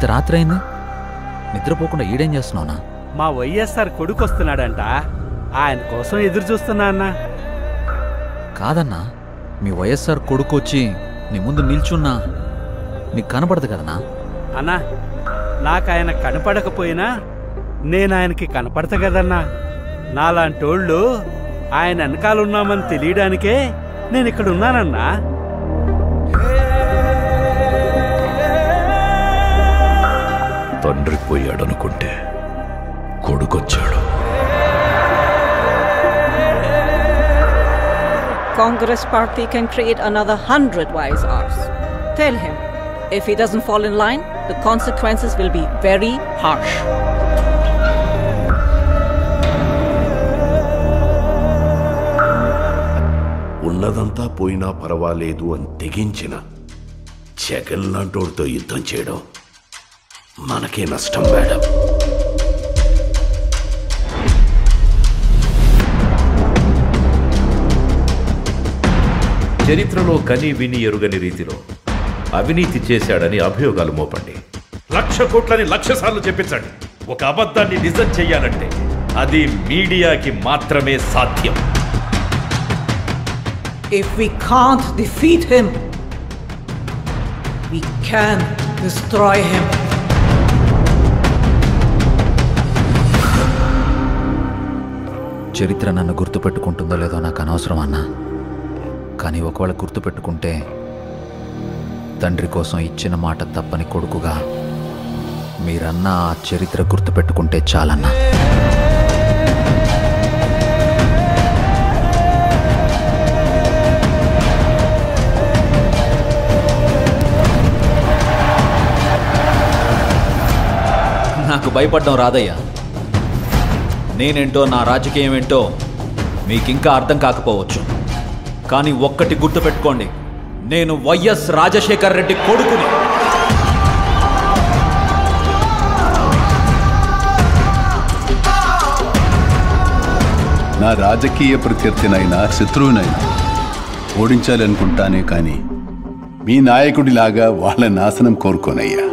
ఇంత రాత్రి అయింది, నిద్రపోకుండా ఈడేం చేస్తున్నావునా? మా వైఎస్ఆర్ కొడుకు వస్తున్నాడంట, ఆయన కోసం ఎదురు చూస్తున్నా అన్నా. కాదన్నా, మీ వైఎస్ఆర్ కొడుకు వచ్చి నీ ముందు నిల్చున్నా నీకు కనపడదు కదనా? అన్నా, నాకు ఆయన కనపడకపోయినా నేను ఆయనకి కనపడతా కదన్నా. నాలాంటోళ్ళు ఆయన వెనకాలన్నామని తెలియడానికే నేను ఇక్కడ ఉన్నానన్నా. తండ్రి పోయాడనుకుంటే కొడుకొచ్చాడు. Congress party can create another 100 YSRs. Tell him, if he doesn't fall in line, the consequences will be very harsh. ఉన్నదంతా పోయినా పర్వాలేదు అని తెగించిన జగన్ లాంటోడితో యుద్ధం చేయడం మనకే నష్టం మేడం. చరిత్రలో కని విని ఎరుగని రీతిలో అవినీతి చేశాడని అభియోగాలు మోపండి. 1,00,000 కోట్లని 1,00,000 సార్లు చెప్పించండి. ఒక అబద్ధాన్ని నిజం చెయ్యాలంటే అది మీడియాకి మాత్రమే సాధ్యం. If we can't defeat him, we can destroy him. చరిత్ర నన్ను గుర్తుపెట్టుకుంటుందో లేదో నాకు అనవసరం అన్నా, కానీ ఒకవేళ గుర్తుపెట్టుకుంటే తండ్రి కోసం ఇచ్చిన మాట తప్పని కొడుకుగా మీరన్నా ఆ చరిత్ర గుర్తుపెట్టుకుంటే చాలన్నా. నాకు భయపడడం రాదయ్యా. నేనేంటో, నా రాజకీయం ఏంటో మీకింకా అర్థం కాకపోవచ్చు, కానీ ఒక్కటి గుర్తుపెట్టుకోండి, నేను వైఎస్ రాజశేఖర్ రెడ్డి కొడుకుని. నా రాజకీయ ప్రత్యర్థినైనా శత్రువునైనా ఓడించాలనుకుంటానే కానీ మీ నాయకుడిలాగా వాళ్ళ నాశనం కోరుకోనయ్యా.